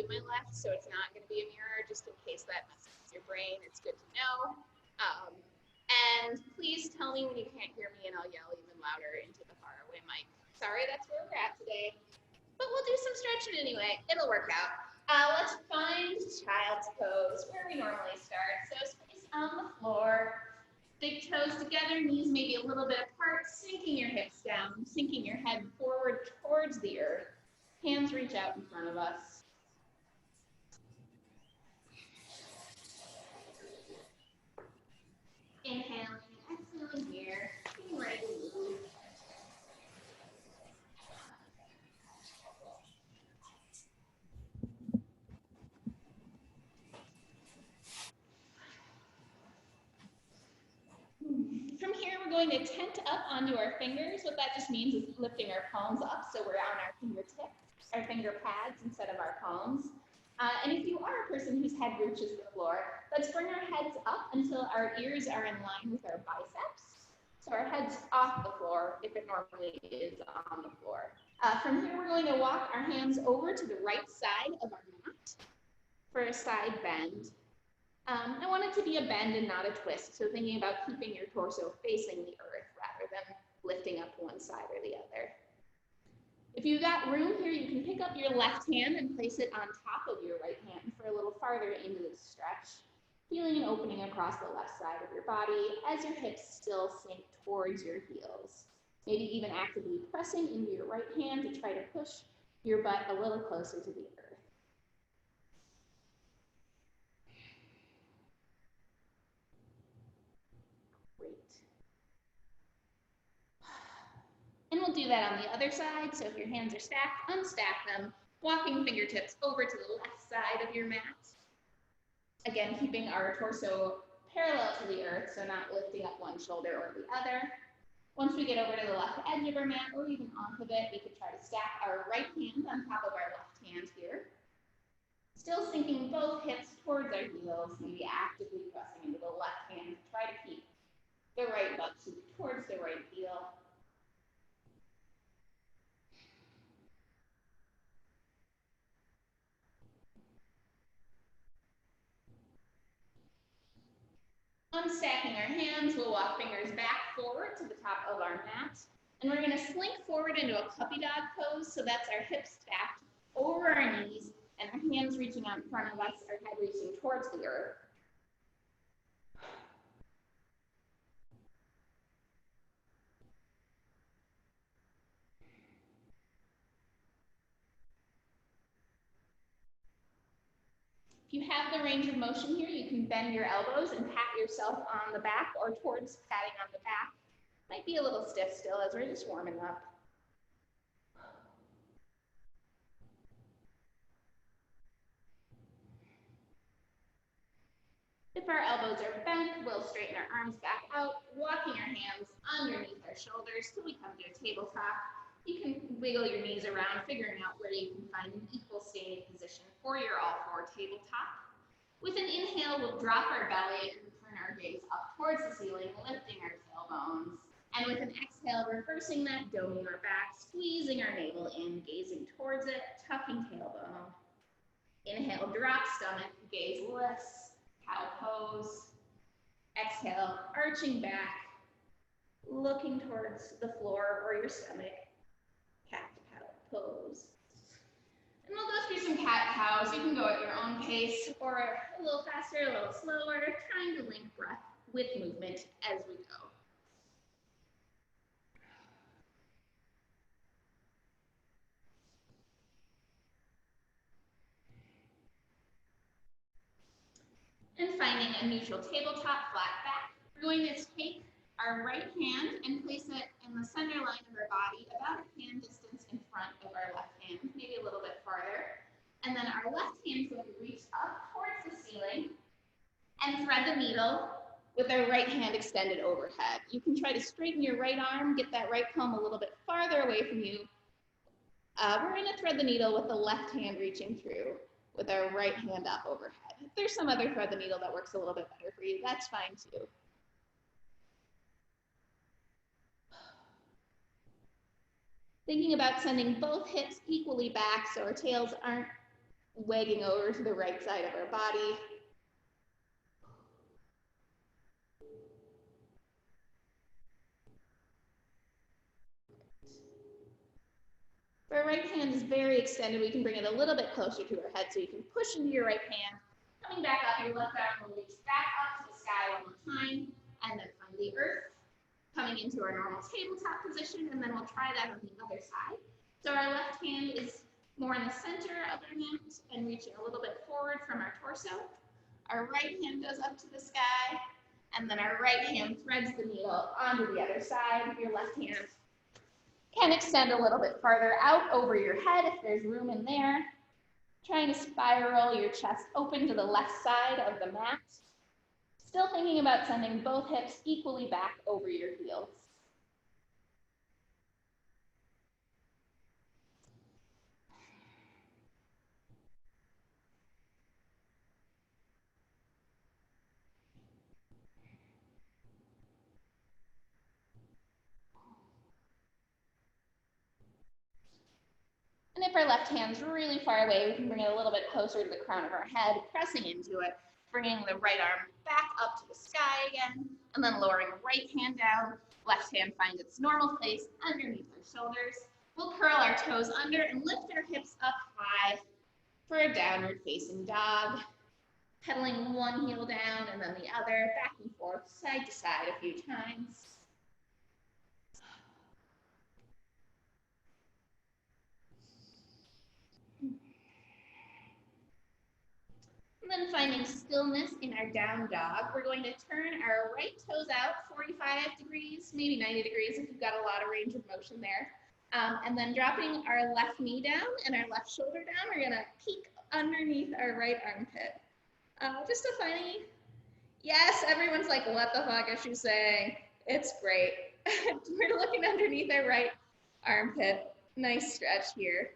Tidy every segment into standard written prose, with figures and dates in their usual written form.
my left, so it's not going to be a mirror, just in case that messes with your brain. It's good to know. And please tell me when you can't hear me, and I'll yell even louder into the faraway mic. Sorry, that's where we're at today. But we'll do some stretching anyway. It'll work out. Let's find child's pose, where we normally start. So space on the floor, big toes together, knees maybe a little bit apart, sinking your hips down, sinking your head forward towards the earth. Hands reach out in front of us. Inhaling, exhaling here, getting ready to move. From here, we're going to tent up onto our fingers. What that just means is lifting our palms up so we're on our fingertips, our finger pads instead of our palms. And if you are a person whose head reaches the floor, let's bring our heads up until our ears are in line with our biceps. So our head's off the floor if it normally is on the floor. From here, we're going to walk our hands over to the right side of our mat for a side bend. I want it to be a bend and not a twist, so thinking about keeping your torso facing the earth rather than lifting up one side or the other. If you've got room here, you can pick up your left hand and place it on top of your right hand for a little farther into the stretch, feeling an opening across the left side of your body as your hips still sink towards your heels. Maybe even actively pressing into your right hand to try to push your butt a little closer to the earth. And we'll do that on the other side. So if your hands are stacked, unstack them, walking fingertips over to the left side of your mat. Again, keeping our torso parallel to the earth, so not lifting up one shoulder or the other. Once we get over to the left edge of our mat or even off of it, we could try to stack our right hand on top of our left hand here. Still sinking both hips towards our heels, maybe actively pressing into the left hand to try to keep the right butt cheek towards the right heel. Unstacking our hands, we'll walk fingers back forward to the top of our mat. And we're going to slink forward into a puppy dog pose. So that's our hips stacked over our knees and our hands reaching out in front of us, our head reaching towards the earth. If you have the range of motion here, you can bend your elbows and pat yourself on the back or towards patting on the back. Might be a little stiff still as we're just warming up. If our elbows are bent, we'll straighten our arms back out, walking our hands underneath our shoulders till we come to a tabletop. You can wiggle your knees around, figuring out where you can find an equal standing position for your all-four tabletop. With an inhale, we'll drop our belly and turn our gaze up towards the ceiling, lifting our tailbones. And with an exhale, reversing that, doming our back, squeezing our navel in, gazing towards it, tucking tailbone. Inhale, drop stomach, gaze lifts, cow pose. Exhale, arching back, looking towards the floor or your stomach, cat-cow pose. And we'll go through some cat-cows. You can go at your own pace or a little faster, a little slower, trying to link breath with movement as we go. And finding a neutral tabletop, flat back, we're going to take our right hand and place it in the center line of our body, about a hand distance in front of our left hand, maybe a little bit farther. And then our left hand is going to reach up towards the ceiling and thread the needle with our right hand extended overhead. You can try to straighten your right arm, get that right palm a little bit farther away from you. We're going to thread the needle with the left hand reaching through with our right hand up overhead. If there's some other thread the needle that works a little bit better for you, that's fine too. Thinking about sending both hips equally back so our tails aren't wagging over to the right side of our body. If our right hand is very extended, we can bring it a little bit closer to our head, so you can push into your right hand. Coming back up, your left arm will reach back up to the sky one more time, and then find the earth. Coming into our normal tabletop position, and then we'll try that on the other side. So our left hand is more in the center of our mat and reaching a little bit forward from our torso. Our right hand goes up to the sky, and then our right hand threads the needle onto the other side. Your left hand can extend a little bit farther out over your head if there's room in there. Trying to spiral your chest open to the left side of the mat. Still thinking about sending both hips equally back over your heels. And if our left hand's really far away, we can bring it a little bit closer to the crown of our head, pressing into it, bringing the right arm back up to the sky again, and then lowering right hand down. Left hand finds its normal place underneath our shoulders. We'll curl our toes under and lift our hips up high for a downward facing dog. Pedaling one heel down and then the other, back and forth, side to side a few times. And then finding stillness in our down dog, we're going to turn our right toes out 45 degrees, maybe 90 degrees if you've got a lot of range of motion there. And then dropping our left knee down and our left shoulder down, we're gonna peek underneath our right armpit. Just a funny, yes, everyone's like, what the fuck is she saying? It's great. We're looking underneath our right armpit. Nice stretch here.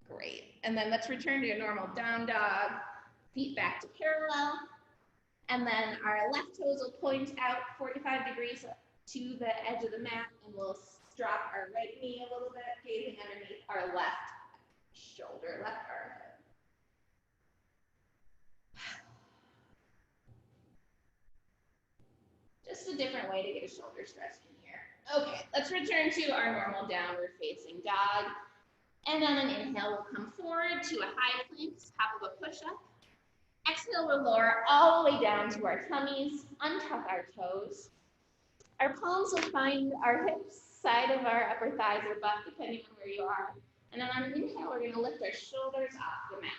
Great. And then let's return to a normal down dog, feet back to parallel. And then our left toes will point out 45 degrees to the edge of the mat, and we'll drop our right knee a little bit, gazing underneath our left shoulder, left armpit. Just a different way to get a shoulder stretch in here. Okay, let's return to our normal downward facing dog. And on an inhale, we'll come forward to a high plank, top of a push-up. Exhale, we'll lower all the way down to our tummies, untuck our toes. Our palms will find our hips, side of our upper thighs or butt, depending on where you are. And then on an inhale, we're gonna lift our shoulders off the mat.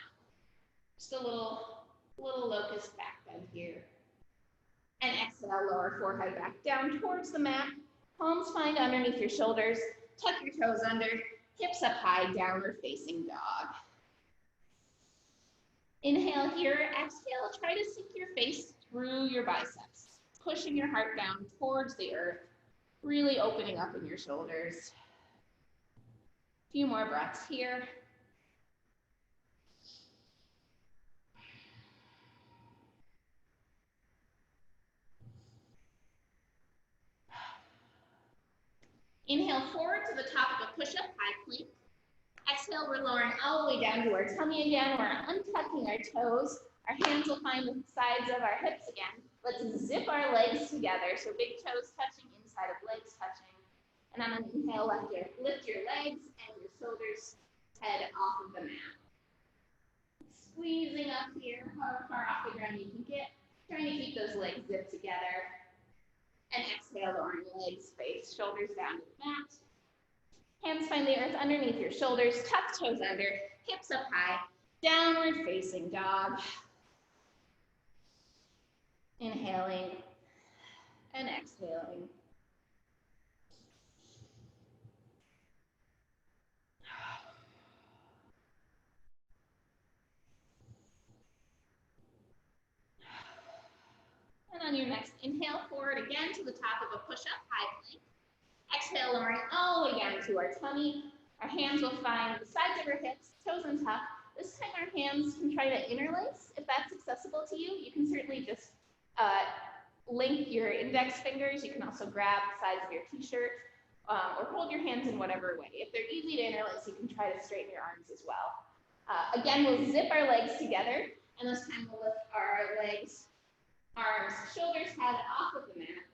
Just a little locust back bend here. And exhale, lower forehead back down towards the mat. Palms find underneath your shoulders. Tuck your toes under. Hips up high, downward facing dog. Inhale here. Exhale, try to sink your face through your biceps, pushing your heart down towards the earth, really opening up in your shoulders. A few more breaths here. Inhale forward to the top of a push-up, high plank. Exhale, we're lowering all the way down to our tummy again. We're untucking our toes. Our hands will find the sides of our hips again. Let's zip our legs together. So big toes touching, inside of legs touching. And on an inhale, lift your legs and your shoulders head off of the mat. Squeezing up here, how far off the ground you can get. Trying to keep those legs zipped together. And exhale, lowering legs, face, shoulders down to the mat. Hands find the earth underneath your shoulders, tuck toes under, hips up high, downward facing dog. Inhaling and exhaling. And on your next inhale, forward again to the top of a push-up, high plank. Exhale, lowering all the way down to our tummy. Our hands will find the sides of our hips, toes untucked. This time our hands can try to interlace. If that's accessible to you, you can certainly just link your index fingers. You can also grab the sides of your t-shirt or hold your hands in whatever way. If they're easy to interlace, you can try to straighten your arms as well. Again, we'll zip our legs together, and this time we'll lift our legs, arms, shoulders, head off of the mat.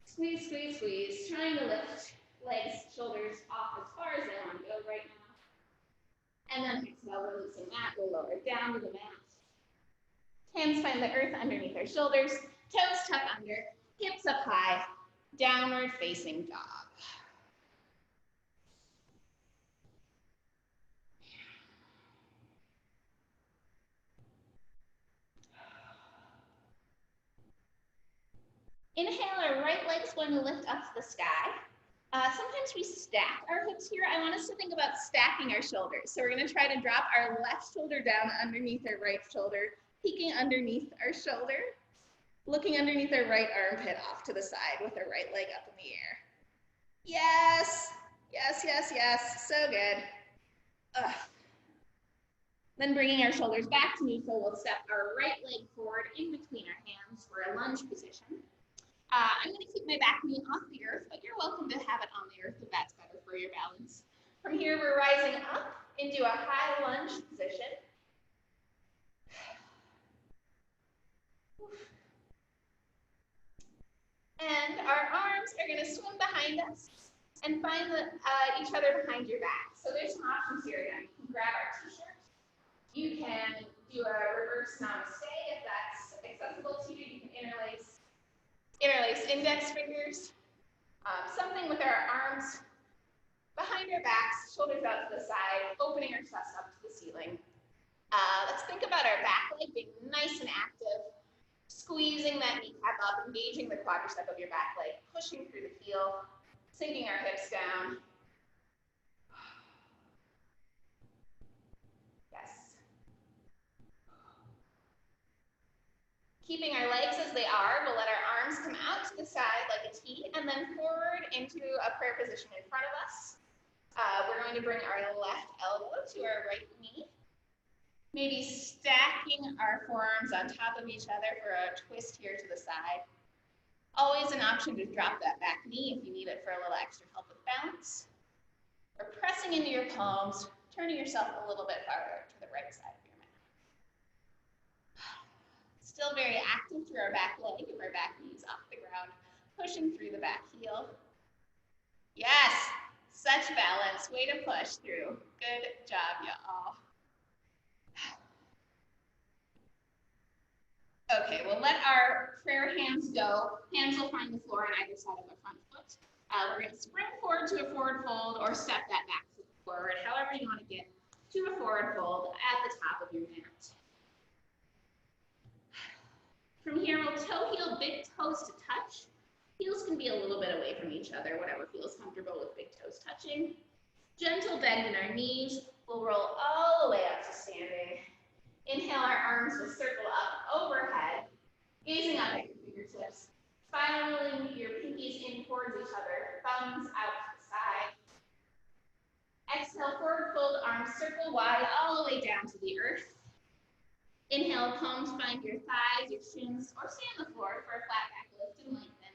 Squeeze, squeeze, squeeze, trying to lift legs, shoulders off as far as they want to go right now. And then exhale, releasing that, we'll lower down to the mat. Hands find the earth underneath our shoulders, toes tuck under, hips up high, downward facing dog. Inhale, our right leg's going to lift up to the sky. Sometimes we stack our hips here. I want us to think about stacking our shoulders. So we're going to try to drop our left shoulder down underneath our right shoulder, peeking underneath our shoulder, looking underneath our right armpit off to the side with our right leg up in the air. Yes, yes, yes, yes, so good. Then bringing our shoulders back to neutral, we'll step our right leg forward in between our hands for a lunge position. I'm going to keep my back knee off the earth, but you're welcome to have it on the earth if that's better for your balance. From here, we're rising up into a high lunge position. And our arms are going to swim behind us and find each other behind your back. So there's some options here again. You can grab our t-shirt. You can do a reverse namaste if that's accessible to you. You can interlace index fingers. Something with our arms behind our backs, shoulders out to the side, opening our chest up to the ceiling. Let's think about our back leg being nice and active, squeezing that kneecap up, engaging the quadricep of your back leg, pushing through the heel, sinking our hips down. Yes. Keeping our legs as they are, we'll let our arms come out to the side like a T and then forward into a prayer position in front of us. We're going to bring our left elbow to our right knee. Maybe stacking our forearms on top of each other for a twist here to the side. Always an option to drop that back knee if you need it for a little extra help with balance. Or pressing into your palms, turning yourself a little bit farther to the right side of your mat. Still very active through our back leg if our back knee's off the ground, pushing through the back heel. Yes, such balance. Way to push through. Good job, y'all. Okay, we'll let our prayer hands go. Hands will find the floor on either side of the front foot. We're going to spring forward to a forward fold or step that back foot forward, however you want to get to a forward fold at the top of your mat. From here, we'll toe heel, big toes to touch. Heels can be a little bit away from each other, whatever feels comfortable with big toes touching. Gentle bend in our knees. We'll roll all the way up to standing. Inhale, our arms will circle up overhead, gazing up at your fingertips, spiraling your pinkies in towards each other, thumbs out to the side. Exhale, forward fold, arms circle wide all the way down to the earth. Inhale, palms find your thighs, your shins, or stay on the floor for a flat back lift and lengthen.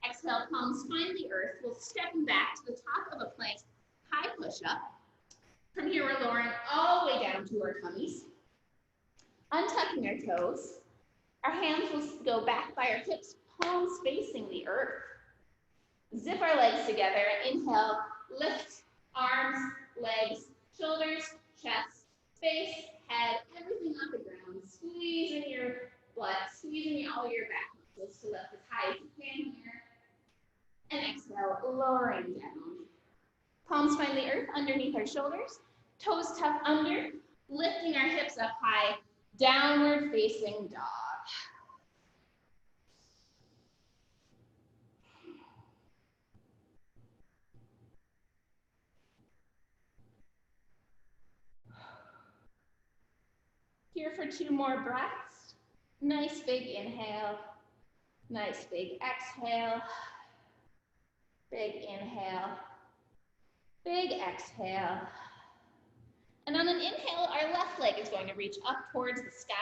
Exhale, palms find the earth. We'll step back to the top of a plank, high push-up. From here, we're lowering all the way down to our tummies. Untucking our toes. Our hands will go back by our hips, palms facing the earth. Zip our legs together. Inhale, lift, arms, legs, shoulders, chest, face, head, everything off the ground. Squeeze in your butt, squeeze in all your back muscles to lift as high as you can here. And exhale, lowering down. Palms find the earth underneath our shoulders, toes tuck under, lifting our hips up high, downward facing dog. Here for 2 more breaths. Nice big inhale, nice big exhale, big inhale, big exhale. And on an inhale, our left leg is going to reach up towards the sky,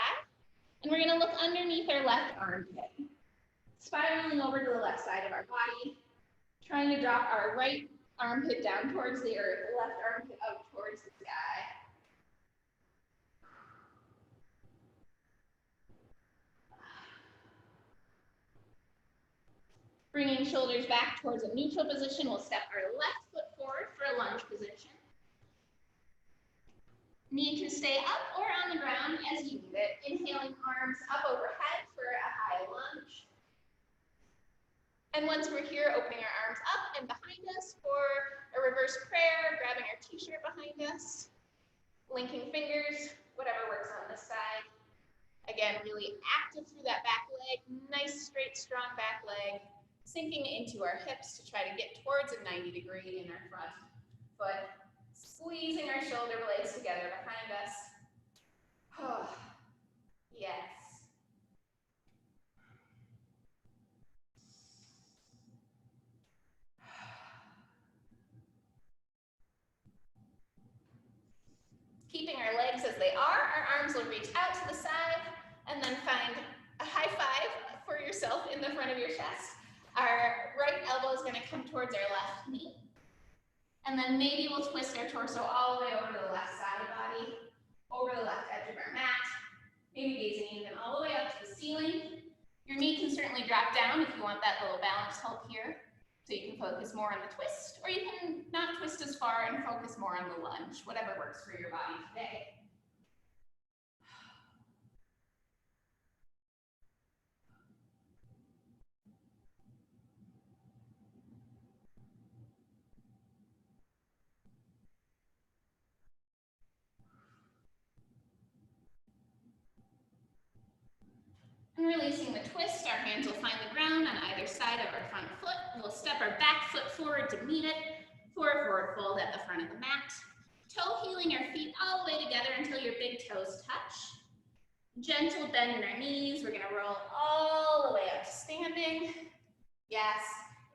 and we're going to look underneath our left armpit, spiraling over to the left side of our body, Trying to drop our right armpit down towards the earth, left armpit out towards the sky. Bringing shoulders back towards a neutral position, we'll step our left foot forward for a lunge position. Knee can stay up or on the ground as you need it. Inhaling, arms up overhead for a high lunge. And once we're here, opening our arms up and behind us for a reverse prayer, grabbing our t-shirt behind us, linking fingers, whatever works on this side. Again, really active through that back leg, nice, straight, strong back leg, sinking into our hips to try to get towards a 90-degree in our front foot, squeezing our shoulder blades together behind us. Oh, yes. Keeping our legs as they are, our arms will reach out to the side, and then find a high five for yourself in the front of your chest. Our right elbow is going to come towards our left knee. And then maybe we'll twist our torso all the way over to the left side of the body, over the left edge of our mat, maybe gazing even all the way up to the ceiling. Your knee can certainly drop down if you want that little balance help here. So you can focus more on the twist, or you can not twist as far and focus more on the lunge, whatever works for your body today. And releasing the twist, our hands will find the ground on either side of our front foot. We'll step our back foot forward to meet it for a forward fold at the front of the mat. Toe heeling our feet all the way together until your big toes touch. Gentle bend in our knees. We're gonna roll all the way up to standing. Yes.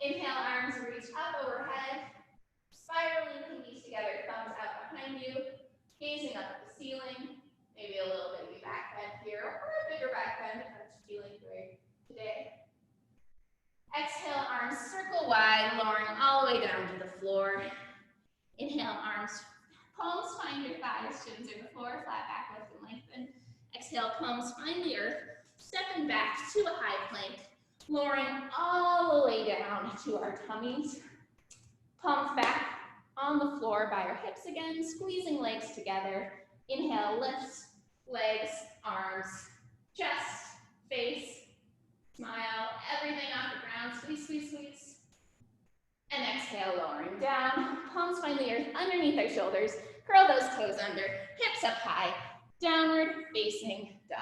Inhale, arms reach up overhead. Spiraling pinkies together, thumbs out behind you. Gazing up at the ceiling. Maybe a little bit of back bend here, or a bigger back bend if that's feeling great today. Exhale, arms circle wide, lowering all the way down to the floor. Inhale, arms, palms find your thighs, shins are the floor, flat back, lift and lengthen. Exhale, palms find the earth, stepping back to a high plank, lowering all the way down to our tummies. Palms back on the floor by our hips again, squeezing legs together. Inhale, lifts, legs, arms, chest, face, smile, everything off the ground, squeeze, squeeze, squeeze. And exhale, lowering down, palms find the earth underneath our shoulders, curl those toes under, hips up high, downward facing dog.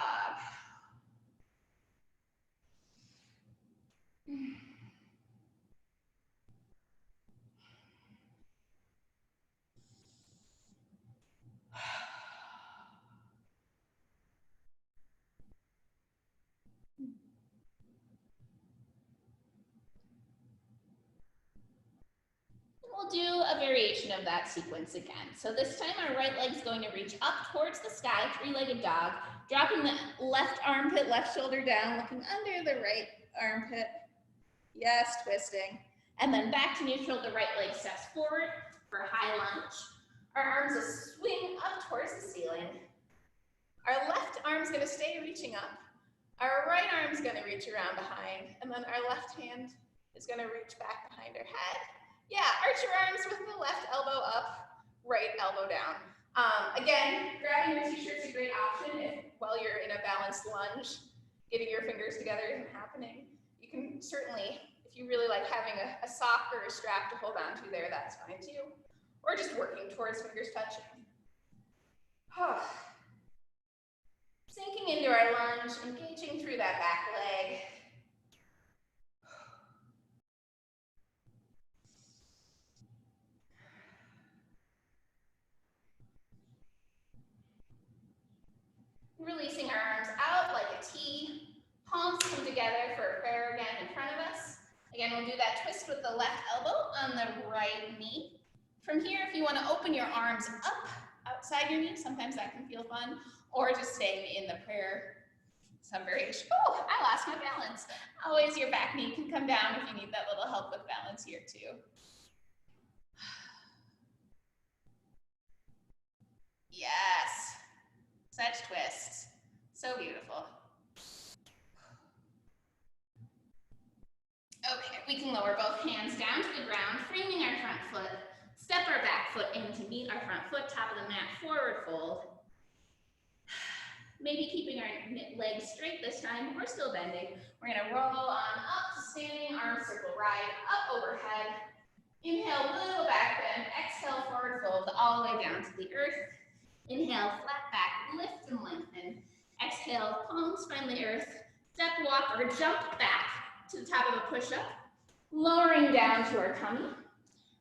We'll do a variation of that sequence again. So this time our right leg's going to reach up towards the sky, three-legged dog, dropping the left armpit, left shoulder down, looking under the right armpit. Yes, twisting. And then back to neutral, the right leg steps forward for a high lunge. Our arms will swing up towards the ceiling. Our left arm's gonna stay reaching up. Our right arm's gonna reach around behind, and then our left hand is gonna reach back behind our head. Yeah, arch your arms with the left elbow up, right elbow down. Again, grabbing your t-shirt's a great option if while you're in a balanced lunge, getting your fingers together isn't happening. You can certainly, if you really like having a sock or a strap to hold on to there, that's fine too. Or just working towards fingers touching. Sinking into our lunge, engaging through that back leg. Releasing our arms out like a T. Palms come together for a prayer again in front of us. Again, we'll do that twist with the left elbow on the right knee. From here, if you want to open your arms up outside your knee, sometimes that can feel fun, or just staying in the prayer some variation. Oh, I lost my balance. Always your back knee can come down if you need that little help with balance here too. Yes, such twists, so beautiful. Okay, we can lower both hands down to the ground, framing our front foot, step our back foot in to meet our front foot, top of the mat, forward fold. Maybe keeping our legs straight this time, we're still bending. We're gonna roll on up to standing, arm circle ride, up overhead. Inhale, little back bend, exhale, forward fold, all the way down to the earth. Inhale, flat back, lift and lengthen. Exhale, palms find the earth, step, walk, or jump back to the top of a push-up, lowering down to our tummy.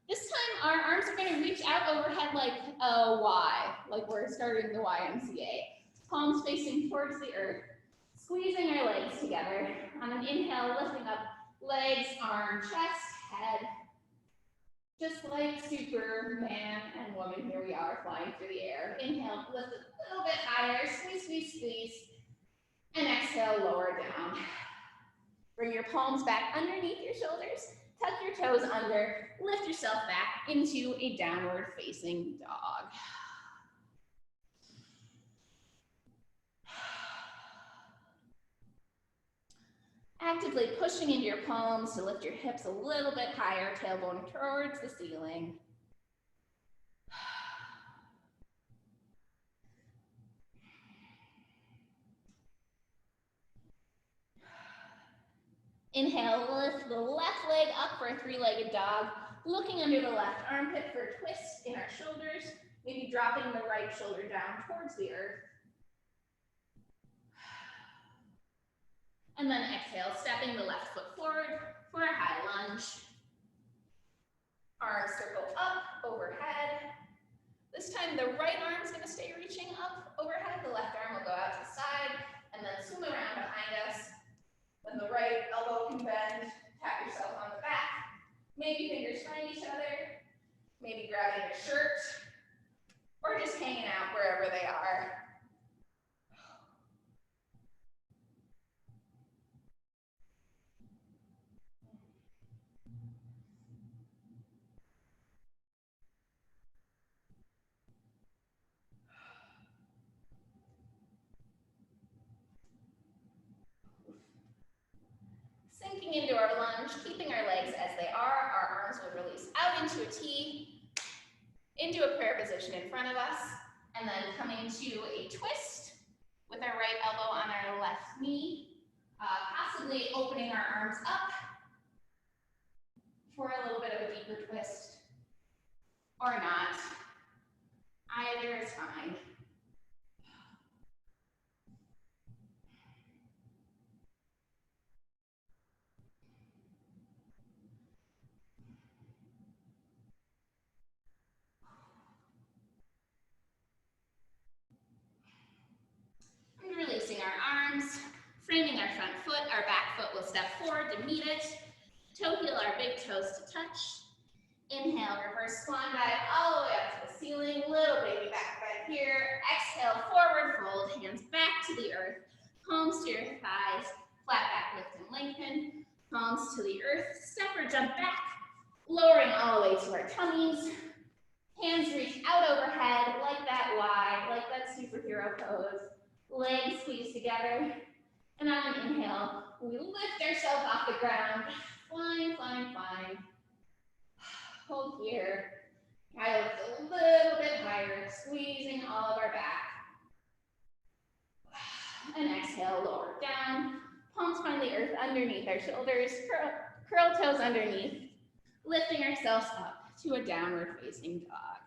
This time, our arms are gonna reach out overhead like a Y, like we're starting the YMCA. Palms facing towards the earth, squeezing our legs together. On an inhale, lifting up legs, arm, chest, head. Just like Superman and woman, here we are flying through the air. Inhale, lift a little bit higher, squeeze, squeeze, squeeze. And exhale, lower down. Bring your palms back underneath your shoulders, tuck your toes under, lift yourself back into a downward facing dog. Actively pushing into your palms to lift your hips a little bit higher, tailbone towards the ceiling. Inhale, lift the left leg up for a three-legged dog, looking under the left armpit for a twist in our shoulders, maybe dropping the right shoulder down towards the earth. And then exhale, stepping the left foot forward for a high lunge. Arms circle up, overhead. This time the right arm is going to stay reaching up overhead. The left arm will go out to the side and then swim around behind us. Then the right elbow can bend, tap yourself on the back. Maybe fingers find each other. Maybe grabbing your shirt or just hanging out wherever they are. Sinking into our lunge, keeping our legs as they are, our arms will release out into a T, into a prayer position in front of us, and then coming to a twist with our right elbow on our left knee, possibly opening our arms up for a little bit of a deeper twist, or not. Either is fine. And releasing our arms, framing our front foot, our back foot will step forward to meet it. Toe heel our big toes to touch. Inhale, reverse swan dive all the way up to the ceiling. Little baby back bend here. Exhale, forward fold, hands back to the earth. Palms to your thighs, flat back lift and lengthen. Palms to the earth, step or jump back. Lowering all the way to our tummies. Hands reach out overhead like that Y, like that superhero pose. Legs squeeze together. And on an inhale, we lift ourselves off the ground. Flying, flying, flying. Hold here. Try to lift a little bit higher, squeezing all of our back. And exhale, lower down. Palms find the earth underneath our shoulders. Curl toes underneath. Lifting ourselves up to a downward facing dog.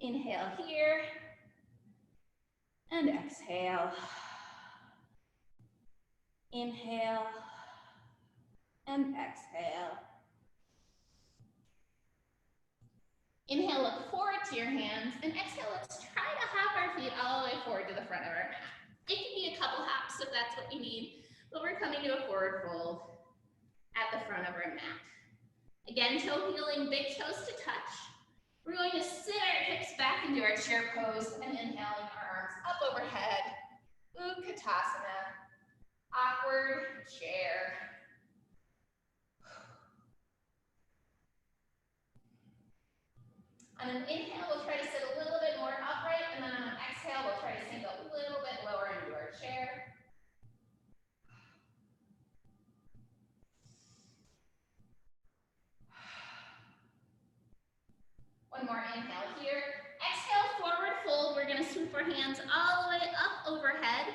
Inhale here. And exhale. Inhale and exhale. Inhale, look forward to your hands, and exhale, let's try to hop our feet all the way forward to the front of our mat. It can be a couple hops if that's what you need, but we're coming to a forward fold at the front of our mat. Again, toe heeling, big toes to touch. We're going to sit our hips back into our chair pose and inhaling our arms up overhead. Utkatasana, awkward chair. On an inhale, we'll try to sit a little bit more upright, and then on an exhale, we'll try to sink a little bit lower into our chair. One more inhale here. Exhale, forward fold. We're going to swoop our hands all the way up overhead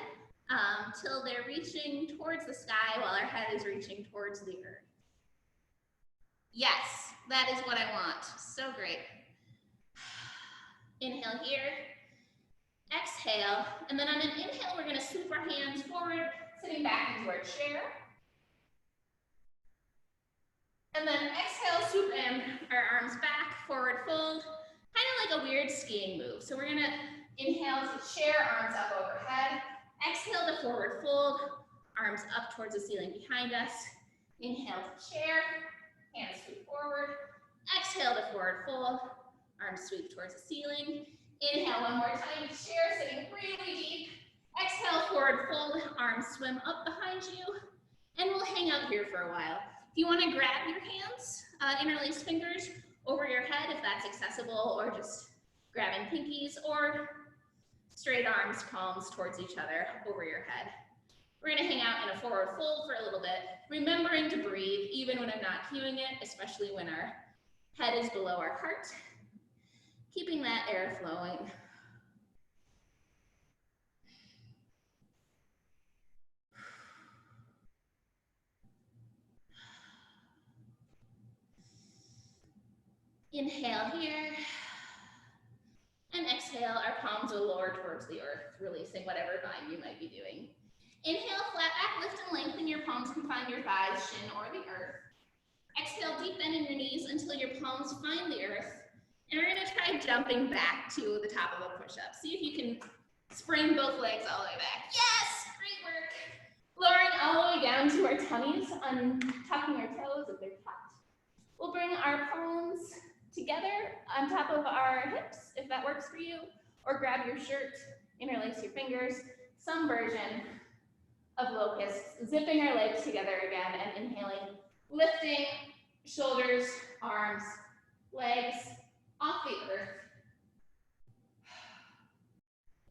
till they're reaching towards the sky while our head is reaching towards the earth. Yes, that is what I want. So great. Inhale here. Exhale. And then on an inhale, we're going to swoop our hands forward, sitting back into our chair. And then exhale, swoop in our arms back, forward fold, kind of like a weird skiing move. So we're gonna inhale to chair, arms up overhead. Exhale to forward fold, arms up towards the ceiling behind us. Inhale to chair, hands sweep forward. Exhale to forward fold, arms sweep towards the ceiling. Inhale one more time to chair, sitting really deep. Exhale, forward fold, arms swim up behind you. And we'll hang out here for a while. If you want to grab your hands, interlace fingers over your head if that's accessible, or just grabbing pinkies, or straight arms, palms towards each other over your head. We're going to hang out in a forward fold for a little bit, remembering to breathe even when I'm not cueing it, especially when our head is below our heart. Keeping that air flowing. Inhale here, and exhale, our palms will lower towards the earth, releasing whatever bind you might be doing. Inhale, flat back, lift and lengthen. Your palms can find your thighs, shin, or the earth. Exhale, deep bend in your knees until your palms find the earth. And we're gonna try jumping back to the top of a push-up. See if you can spring both legs all the way back. Yes, great work. Lowering all the way down to our tummies, untucking our toes if they're tucked. We'll bring our palms together on top of our hips, if that works for you, or grab your shirt, interlace your fingers, some version of locusts, zipping our legs together again and inhaling, lifting shoulders, arms, legs off the earth.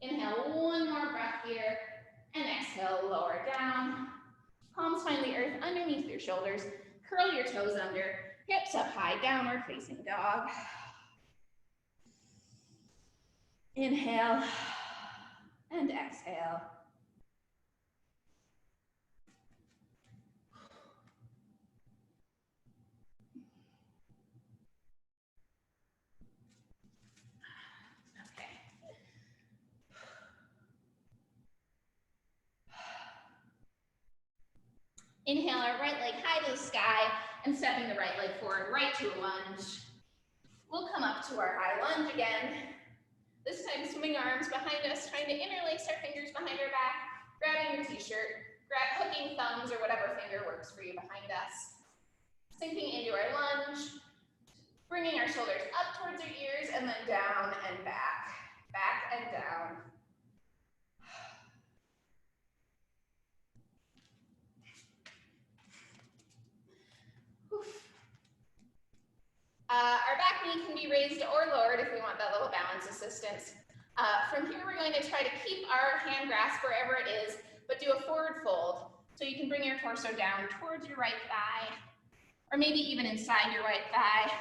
Inhale, one more breath here, and exhale, lower down. Palms find the earth underneath your shoulders, curl your toes under, hips up high, downward facing dog. Inhale and exhale. Okay. Inhale our right leg high to the sky and stepping the right leg forward, right to a lunge. We'll come up to our high lunge again. This time swimming arms behind us, trying to interlace our fingers behind our back, grabbing your t-shirt, hooking thumbs or whatever finger works for you behind us. Sinking into our lunge, bringing our shoulders up towards our ears and then down and back and down. Our back knee can be raised or lowered if we want that little balance assistance. From here, we're going to try to keep our hand grasp wherever it is, but do a forward fold. So you can bring your torso down towards your right thigh, or maybe even inside your right thigh,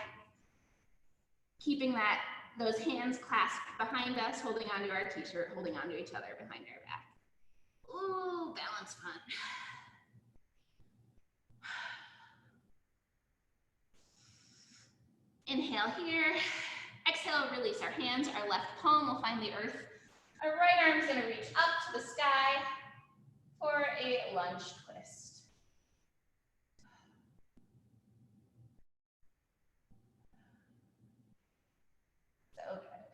keeping those hands clasped behind us, holding onto our t-shirt, holding onto each other behind our back. Ooh, balance fun. Inhale here. Exhale, release our hands. Our left palm will find the earth. Our right arm is going to reach up to the sky for a lunge twist. So good.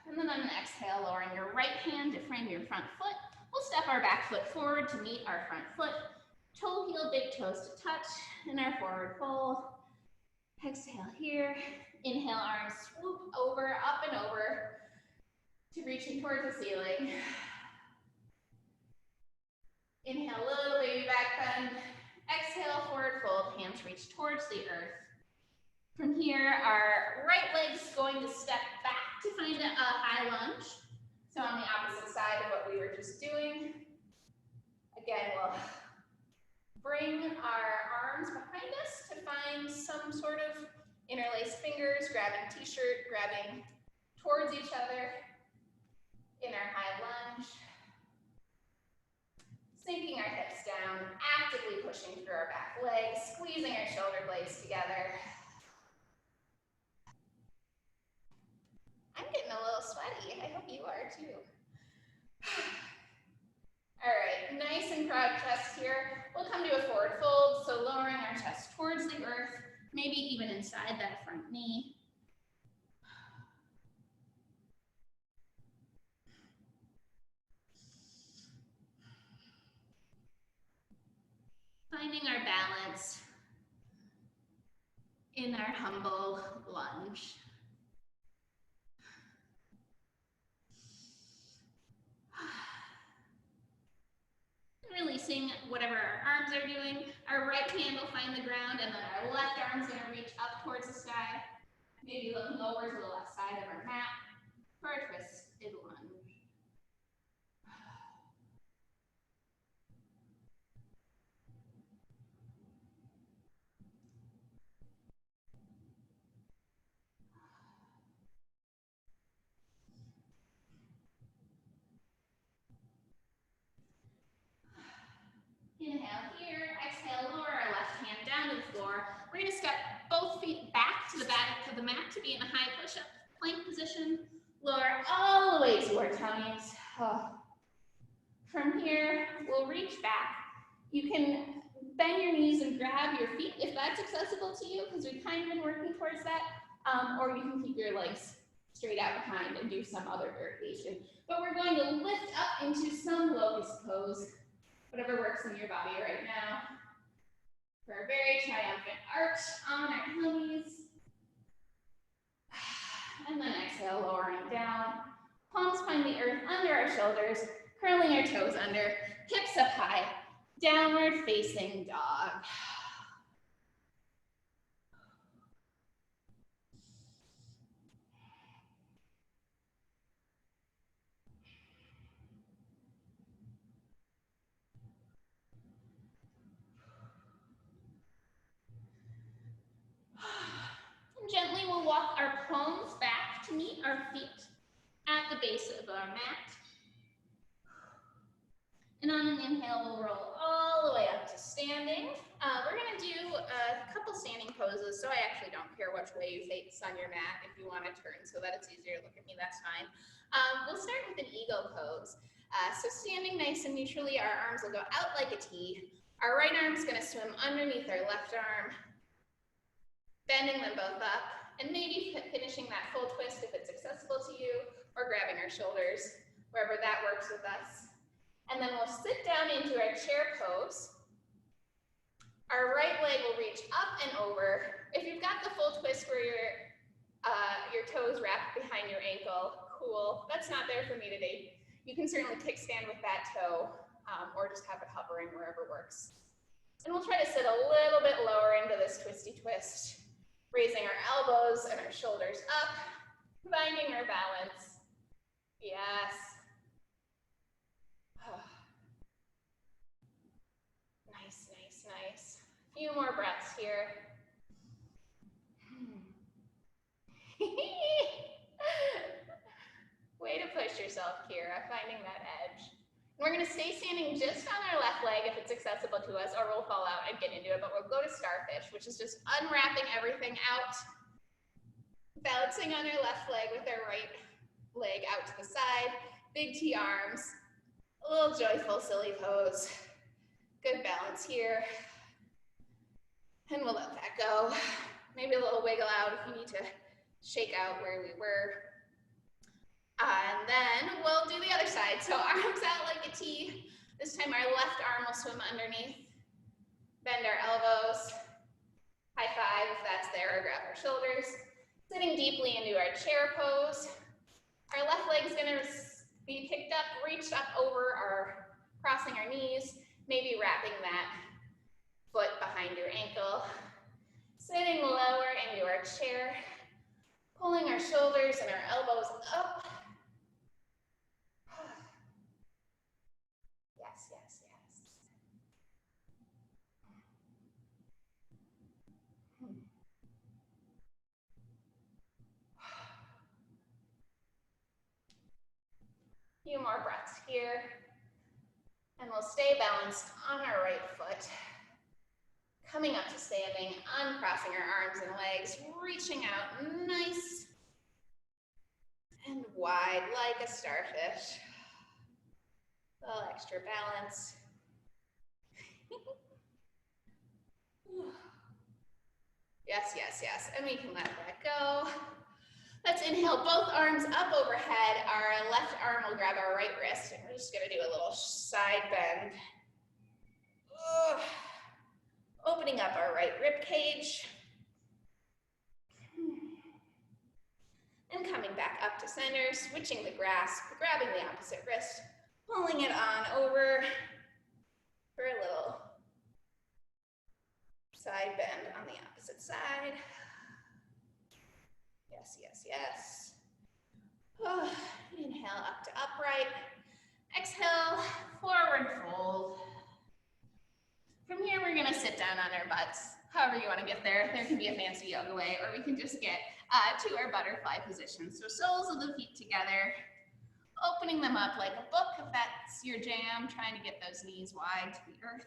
And then on an exhale, lowering your right hand to frame your front foot. We'll step our back foot forward to meet our front foot. toe heel, big toes to touch in our forward fold. Exhale here. Inhale, arms swoop over, up and over to reaching towards the ceiling. Inhale, little baby back bend. Exhale, forward fold, hands reach towards the earth. From here, our right leg's going to step back to find a high lunge. So on the opposite side of what we were just doing. Again, we'll bring our arms behind us to find some sort of interlaced fingers, grabbing t-shirt, grabbing towards each other in our high lunge. Sinking our hips down, actively pushing through our back legs, squeezing our shoulder blades together. I'm getting a little sweaty. I hope you are too. All right, nice and proud chest here. We'll come to a forward fold, so lowering our chest towards the earth, maybe even inside that front knee. Finding our balance in our humble lunge. Releasing whatever our arms are doing. Our right hand will find the ground, and then our left arm's gonna reach up towards the sky. Maybe looking over to the left side of our mat for a twisted lunge. Inhale here, exhale, lower our left hand down to the floor. We're gonna step both feet back to the back of the mat to be in a high push-up plank position. Lower all the way to our tummies. From here, we'll reach back. You can bend your knees and grab your feet if that's accessible to you, because we've kind of been working towards that. Or you can keep your legs straight out behind and do some other variation. But we're going to lift up into some locust pose. Whatever works in your body right now. For a very triumphant arch on our tummies. And then exhale, lowering down. Palms find the earth under our shoulders, curling our toes under, hips up high, downward facing dog. Gently, we'll walk our palms back to meet our feet at the base of our mat. And on an inhale, we'll roll all the way up to standing. We're gonna do a couple standing poses, so I actually don't care which way you face on your mat. If you wanna turn so that it's easier to look at me, that's fine. We'll start with an eagle pose. So standing nice and neutrally, our arms will go out like a T. Our right arm's gonna swim underneath our left arm, bending them both up, and maybe finishing that full twist if it's accessible to you, or grabbing our shoulders, wherever that works with us. And then we'll sit down into our chair pose. Our right leg will reach up and over. If you've got the full twist where your toes wrap behind your ankle, cool. That's not there for me today. You can certainly kickstand with that toe, or just have it hovering wherever works. And we'll try to sit a little bit lower into this twisty twist, raising our elbows and our shoulders up, finding our balance. Yes. Nice, nice, nice. A few more breaths here. Way to push yourself, Kira, finding that edge. We're gonna stay standing just on our left leg if it's accessible to us, or we'll fall out and get into it, but we'll go to starfish, which is just unwrapping everything out, balancing on our left leg with our right leg out to the side, big T arms, a little joyful, silly pose. Good balance here. And we'll let that go. Maybe a little wiggle out if you need to shake out where we were. And then we'll do the other side. So arms out like a T. This time our left arm will swim underneath. Bend our elbows. High five if that's there, or grab our shoulders. Sitting deeply into our chair pose. Our left leg's gonna be picked up, reached up over crossing our knees, maybe wrapping that foot behind your ankle. Sitting lower into our chair, pulling our shoulders and our elbows up. Yes, yes, yes. Few more breaths here. And we'll stay balanced on our right foot. Coming up to standing, uncrossing our arms and legs, reaching out nice and wide like a starfish. A little extra balance. Yes, yes, yes. And we can let that go. Let's inhale both arms up overhead. Our left arm will grab our right wrist, and we're just gonna do a little side bend. Opening up our right rib cage. And coming back up to center, switching the grasp, grabbing the opposite wrist, pulling it on over for a little side bend on the opposite side. Yes, yes, yes. Inhale up to upright. Exhale, forward fold. From here, we're gonna sit down on our butts. However you wanna get there. There can be a fancy yoga way, or we can just get to our butterfly position. So soles of the feet together, opening them up like a book if that's your jam, trying to get those knees wide to the earth.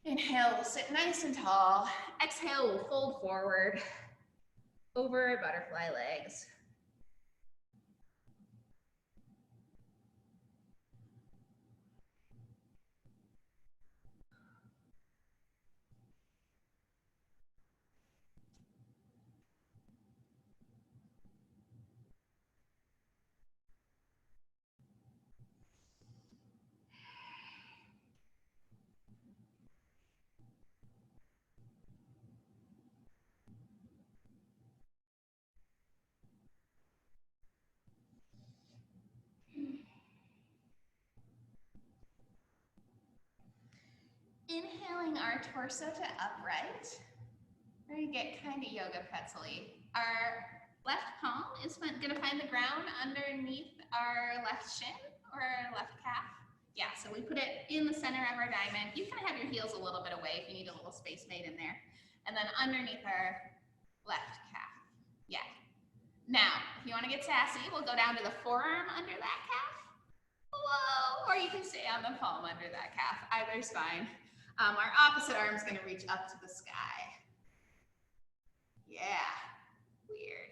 Inhale, we'll sit nice and tall. Exhale, we'll fold forward over our butterfly legs. Inhaling our torso to upright. We're gonna get kind of yoga pretzel-y. Our left palm is gonna find the ground underneath our left shin or our left calf. Yeah, so we put it in the center of our diamond. You can have your heels a little bit away if you need a little space made in there. And then underneath our left calf. Yeah. Now, if you wanna get sassy, we'll go down to the forearm under that calf. Whoa, or you can stay on the palm under that calf. Either's fine. Our opposite arm is going to reach up to the sky. Yeah, weird.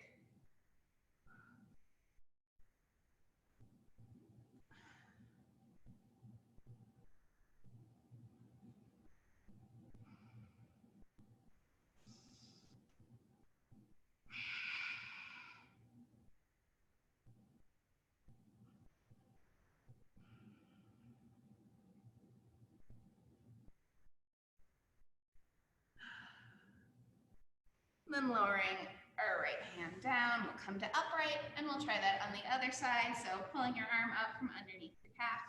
Then lowering our right hand down, we'll come to upright, and we'll try that on the other side. So pulling your arm up from underneath your calf.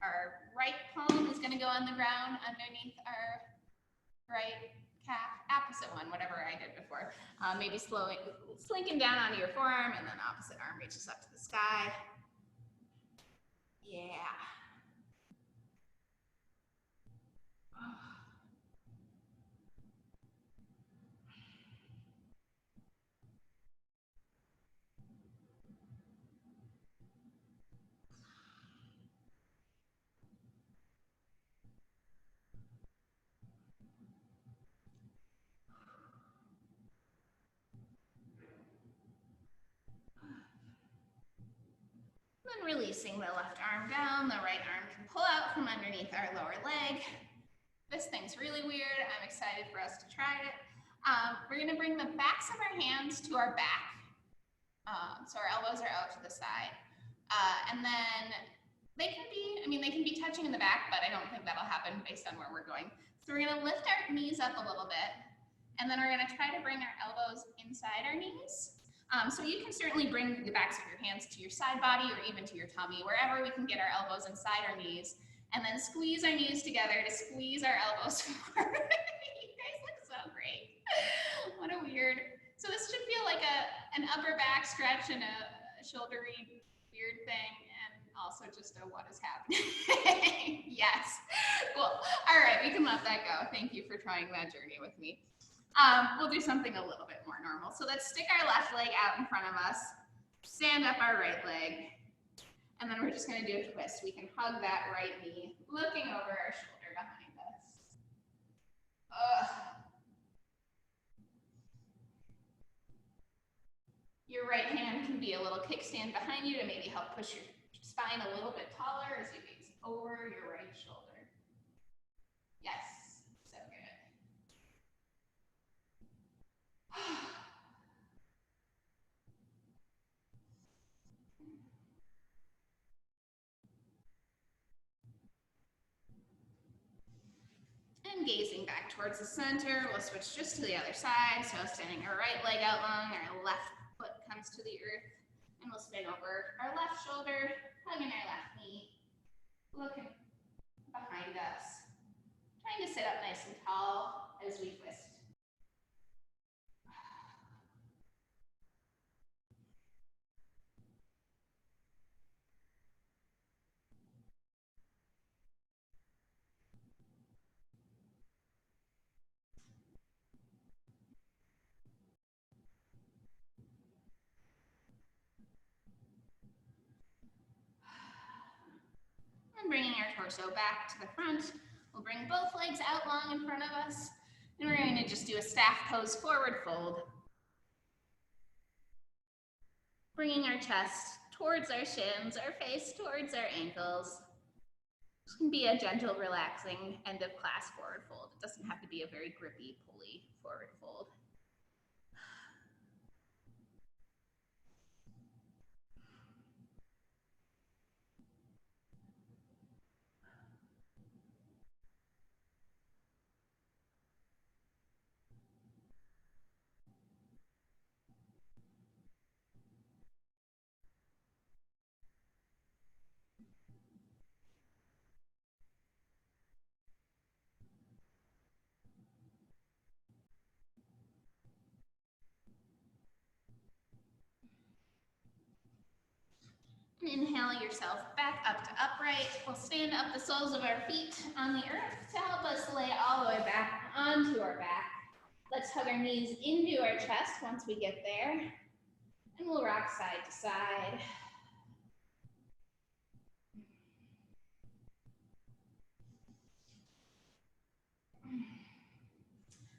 Our right palm is going to go on the ground underneath our right calf, opposite one, whatever I did before. Maybe slinking down onto your forearm, and then opposite arm reaches up to the sky. Yeah. Then releasing the left arm down, the right arm can pull out from underneath our lower leg. This thing's really weird. I'm excited for us to try it. We're gonna bring the backs of our hands to our back. So our elbows are out to the side. And then they can be touching in the back, but I don't think that'll happen based on where we're going. So we're gonna lift our knees up a little bit, and then we're gonna try to bring our elbows inside our knees. So you can certainly bring the backs of your hands to your side body or even to your tummy, wherever we can get our elbows inside our knees, and then squeeze our knees together to squeeze our elbows forward. You guys look so great. What a weird. So this should feel like an upper back stretch and a shouldery weird thing, and also just a what is happening. Yes. Cool. All right, we can let that go. Thank you for trying that journey with me. We'll do something a little bit more normal. So let's stick our left leg out in front of us, stand up our right leg, and then we're just going to do a twist. We can hug that right knee, looking over our shoulder behind us. Your right hand can be a little kickstand behind you to maybe help push your spine a little bit taller as you gaze over your right shoulder. Yes, so good. And gazing back towards the center, we'll switch just to the other side. So standing our right leg out long, our left foot comes to the earth, and we'll spin over our left shoulder, hugging our left knee, looking behind us, trying to sit up nice and tall as we twist. And bringing our torso back to the front, we'll bring both legs out long in front of us, and we're going to just do a staff pose, forward fold. Bringing our chest towards our shins, our face towards our ankles. This can be a gentle, relaxing end of class forward fold. It doesn't have to be a very grippy, pulley forward fold. And inhale yourself back up to upright. We'll stand up the soles of our feet on the earth to help us lay all the way back onto our back. Let's hug our knees into our chest once we get there. And we'll rock side to side.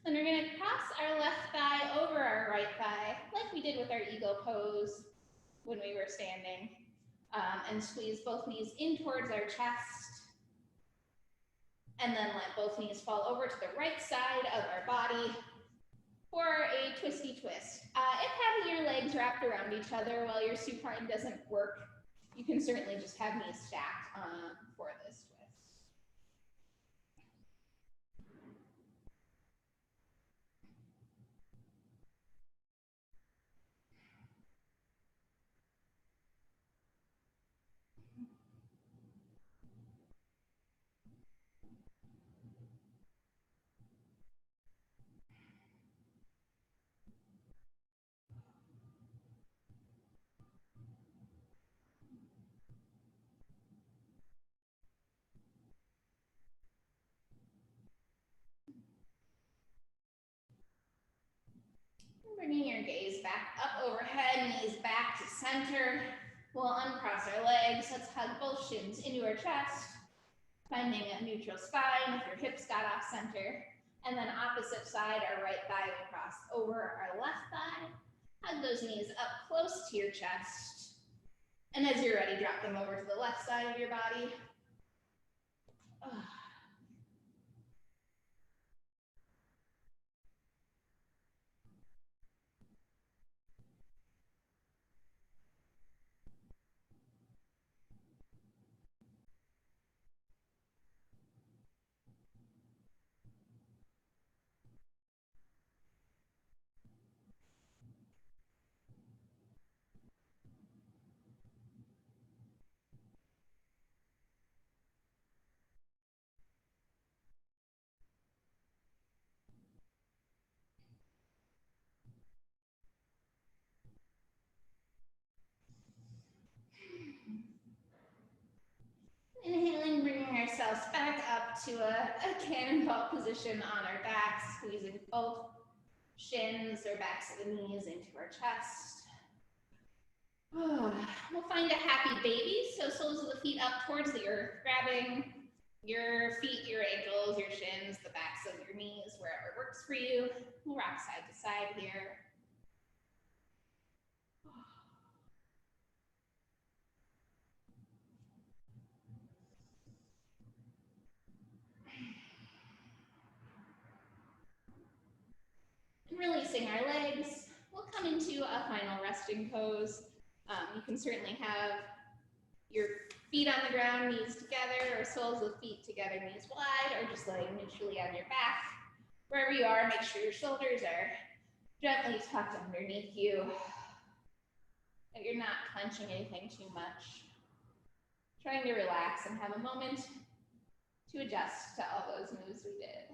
Then we're going to cross our left thigh over our right thigh, like we did with our eagle pose when we were standing. And squeeze both knees in towards our chest. And then let both knees fall over to the right side of our body for a twisty twist. If having your legs wrapped around each other while your supine doesn't work, you can certainly just have knees stacked for this twist. Bringing your gaze back up overhead, knees back to center. We'll uncross our legs. Let's hug both shins into our chest, finding a neutral spine with your hips got off center. And then opposite side, our right thigh will cross over our left thigh. Hug those knees up close to your chest. And as you're ready, drop them over to the left side of your body. ourselves back up to a cannonball position on our backs, squeezing both shins or backs of the knees into our chest. We'll find a happy baby, so soles of the feet up towards the earth, grabbing your feet, your ankles, your shins, the backs of your knees, wherever works for you. We'll rock side to side here. And releasing our legs, we'll come into a final resting pose. You can certainly have your feet on the ground, knees together, or soles of feet together, knees wide, or just laying neutrally on your back. Wherever you are, make sure your shoulders are gently tucked underneath you, that you're not clenching anything too much. Trying to relax and have a moment to adjust to all those moves we did.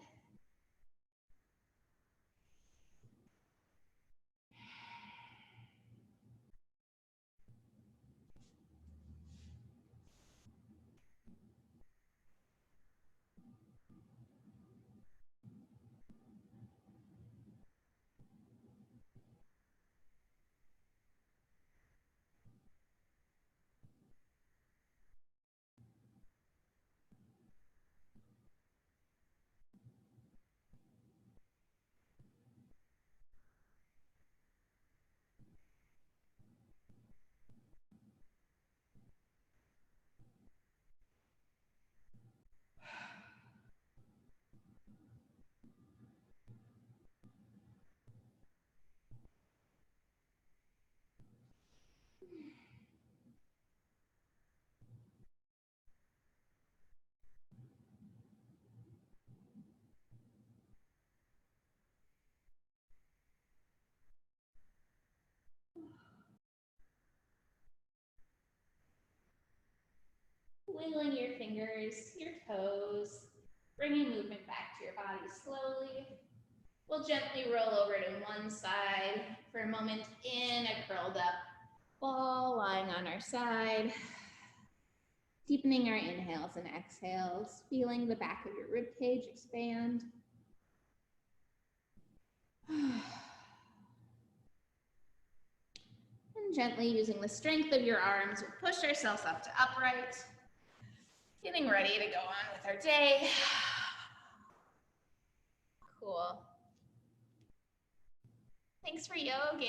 Wiggling your fingers, your toes, bringing movement back to your body slowly. We'll gently roll over to one side for a moment in a curled up ball lying on our side. Deepening our inhales and exhales, feeling the back of your rib cage expand. And gently using the strength of your arms, we'll push ourselves up to upright. Getting ready to go on with our day. Cool. Thanks for yoga.